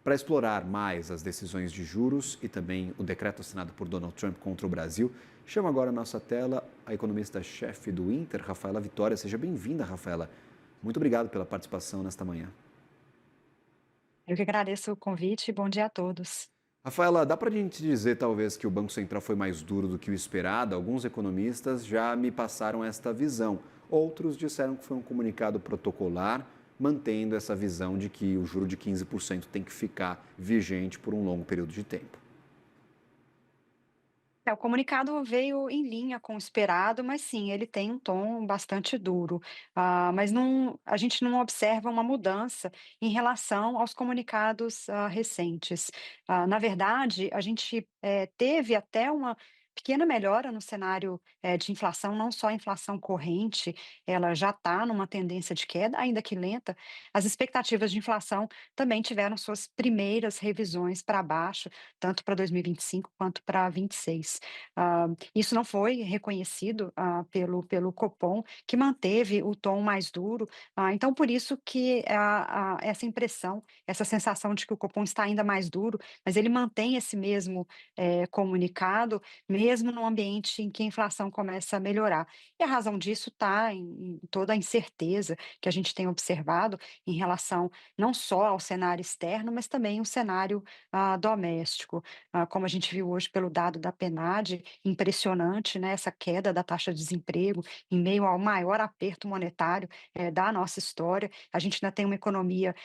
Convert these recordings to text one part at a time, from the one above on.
Para explorar mais as decisões de juros e também o decreto assinado por Donald Trump contra o Brasil, chamo agora à nossa tela a economista-chefe do Inter, Rafaela Vitória. Seja bem-vinda, Rafaela. Muito obrigado pela participação nesta manhã. Eu que agradeço o convite e bom dia a todos. Rafaela, dá para a gente dizer talvez que o Banco Central foi mais duro do que o esperado? Alguns economistas já me passaram esta visão. Outros disseram que foi um comunicado protocolar, mantendo essa visão de que o juro de 15% tem que ficar vigente por um longo período de tempo. O comunicado veio em linha com o esperado, mas sim, ele tem um tom bastante duro. Mas não, a gente não observa uma mudança em relação aos comunicados recentes. Na verdade, a gente teve até uma pequena melhora no cenário de inflação, não só a inflação corrente, ela já está numa tendência de queda, ainda que lenta. As expectativas de inflação também tiveram suas primeiras revisões para baixo, tanto para 2025 quanto para 26. Isso não foi reconhecido, pelo Copom, que manteve o tom mais duro, então por isso que essa impressão, essa sensação de que o Copom está ainda mais duro, mas ele mantém esse mesmo, comunicado, mesmo no ambiente em que a inflação começa a melhorar. E a razão disso está em toda a incerteza que a gente tem observado em relação não só ao cenário externo, mas também o cenário, doméstico. Como a gente viu hoje pelo dado da PNAD, impressionante, né, essa queda da taxa de desemprego em meio ao maior aperto monetário, da nossa história. A gente ainda tem uma economia,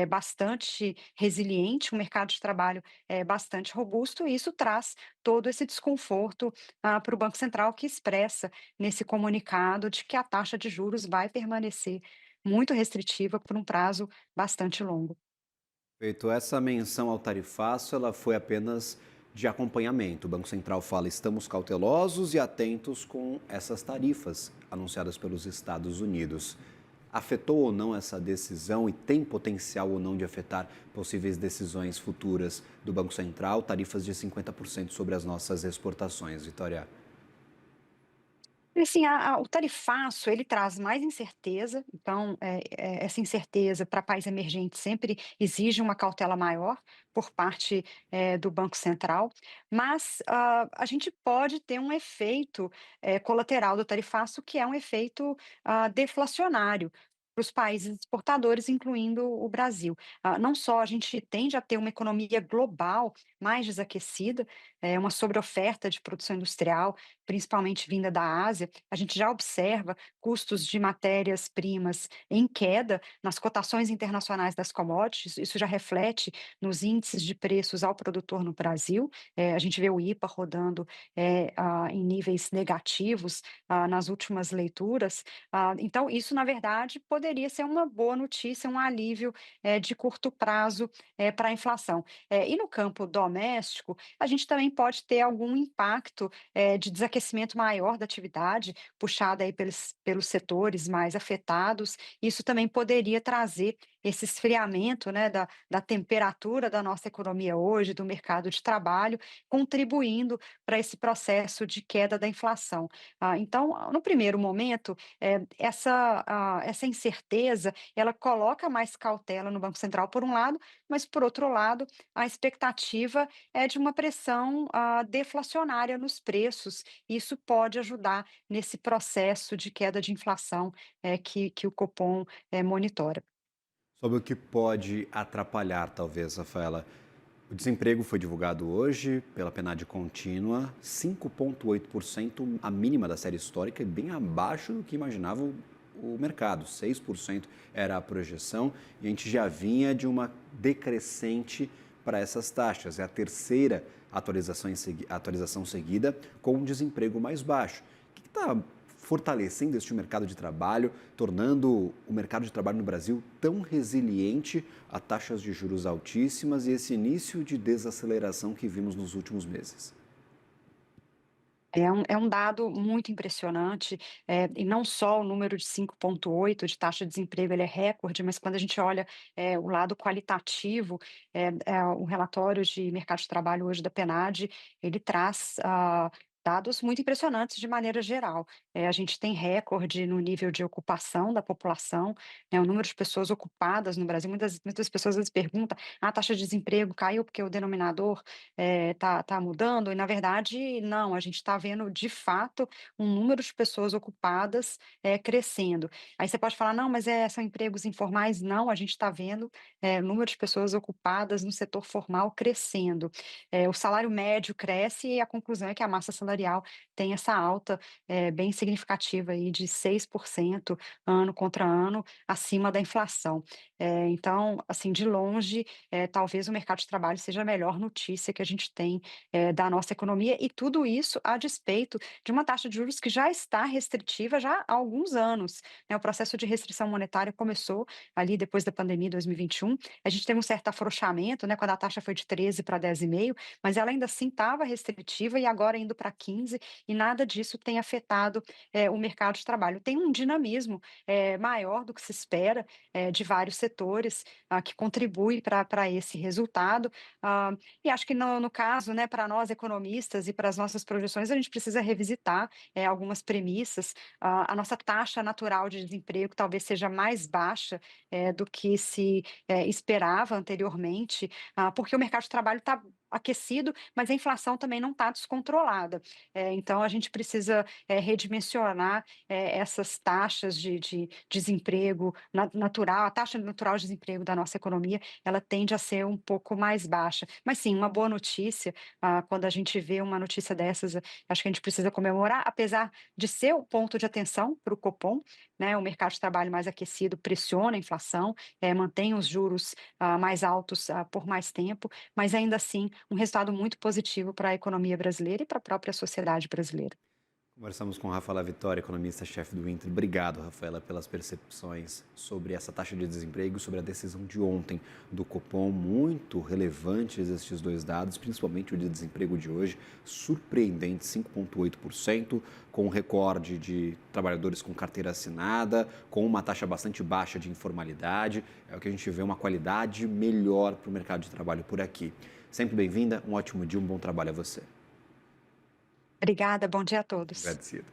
bastante resiliente, um mercado de trabalho, bastante robusto, e isso traz todo esse desconforto, para o Banco Central, que expressa nesse comunicado de que a taxa de juros vai permanecer muito restritiva por um prazo bastante longo. Feito essa menção ao tarifaço, ela foi apenas de acompanhamento. O Banco Central fala: estamos cautelosos e atentos com essas tarifas anunciadas pelos Estados Unidos. Afetou ou não essa decisão e tem potencial ou não de afetar possíveis decisões futuras do Banco Central, tarifas de 50% sobre as nossas exportações, Vitória? E assim, o tarifaço, ele traz mais incerteza, então, essa incerteza para país emergente sempre exige uma cautela maior por parte, do Banco Central, mas, a gente pode ter um efeito, colateral do tarifaço, que é um efeito, deflacionário para os países exportadores, incluindo o Brasil. Não só a gente tende a ter uma economia global mais desaquecida, uma sobreoferta de produção industrial, principalmente vinda da Ásia, a gente já observa custos de matérias-primas em queda nas cotações internacionais das commodities, isso já reflete nos índices de preços ao produtor no Brasil, a gente vê o IPA rodando, em níveis negativos, nas últimas leituras, então isso na verdade poderia ser uma boa notícia, um alívio, de curto prazo, para a inflação. E no campo doméstico, a gente também pode ter algum impacto de desaquecimento maior da atividade, puxada aí pelos setores mais afetados, isso também poderia trazer esse esfriamento, né, da temperatura da nossa economia hoje, do mercado de trabalho, contribuindo para esse processo de queda da inflação. Então, no primeiro momento, essa incerteza, ela coloca mais cautela no Banco Central, por um lado, mas por outro lado, a expectativa é de uma pressão, deflacionária nos preços. Isso pode ajudar nesse processo de queda de inflação, que o Copom, monitora. Sobre o que pode atrapalhar, talvez, Rafaela. O desemprego foi divulgado hoje pela PNAD contínua, 5,8%, a mínima da série histórica e bem abaixo do que imaginava o mercado. 6% era a projeção e a gente já vinha de uma decrescente para essas taxas. É a terceira atualização seguida com um desemprego mais baixo. O que está fortalecendo este mercado de trabalho, tornando o mercado de trabalho no Brasil tão resiliente a taxas de juros altíssimas e esse início de desaceleração que vimos nos últimos meses? É um dado muito impressionante, e não só o número de 5,8 de taxa de desemprego, ele é recorde, mas quando a gente olha, o lado qualitativo, o relatório de mercado de trabalho hoje da PNAD, ele traz, dados muito impressionantes de maneira geral. A gente tem recorde no nível de ocupação da população, né, o número de pessoas ocupadas no Brasil, muitas pessoas às vezes perguntam: "Ah, a taxa de desemprego caiu porque o denominador, tá mudando?" E na verdade não, a gente está vendo de fato um número de pessoas ocupadas, crescendo. Aí você pode falar: "Não, mas são empregos informais", não, a gente está vendo, o número de pessoas ocupadas no setor formal crescendo. O salário médio cresce e a conclusão é que a massa salarial tem essa alta, bem significativa aí de 6% ano contra ano, acima da inflação. Então, assim, de longe, talvez o mercado de trabalho seja a melhor notícia que a gente tem, da nossa economia e tudo isso a despeito de uma taxa de juros que já está restritiva já há alguns anos, né. O processo de restrição monetária começou ali depois da pandemia, 2021. A gente teve um certo afrouxamento, né, quando a taxa foi de 13 para 10,5, mas ela ainda assim estava restritiva e agora indo para 15, e nada disso tem afetado, o mercado de trabalho. Tem um dinamismo, maior do que se espera, de vários setores, que contribui para esse resultado. E acho que no caso, né, para nós economistas e para as nossas projeções, a gente precisa revisitar, algumas premissas. A nossa taxa natural de desemprego talvez seja mais baixa, do que se, esperava anteriormente, porque o mercado de trabalho está aquecido, mas a inflação também não está descontrolada. Então a gente precisa, redimensionar, essas taxas de desemprego natural, a taxa natural de desemprego da nossa economia, ela tende a ser um pouco mais baixa. Mas sim, uma boa notícia, quando a gente vê uma notícia dessas, acho que a gente precisa comemorar, apesar de ser o ponto de atenção para o Copom, né, o mercado de trabalho mais aquecido pressiona a inflação, mantém os juros, mais altos, por mais tempo, mas ainda assim um resultado muito positivo para a economia brasileira e para a própria sociedade brasileira. Conversamos com Rafaela Vitória, economista-chefe do Inter. Obrigado, Rafaela, pelas percepções sobre essa taxa de desemprego, sobre a decisão de ontem do Copom. Muito relevantes estes dois dados, principalmente o de desemprego de hoje, surpreendente, 5,8%, com um recorde de trabalhadores com carteira assinada, com uma taxa bastante baixa de informalidade. É o que a gente vê, uma qualidade melhor para o mercado de trabalho por aqui. Sempre bem-vinda, um ótimo dia, um bom trabalho a você. Obrigada, bom dia a todos. Agradecido.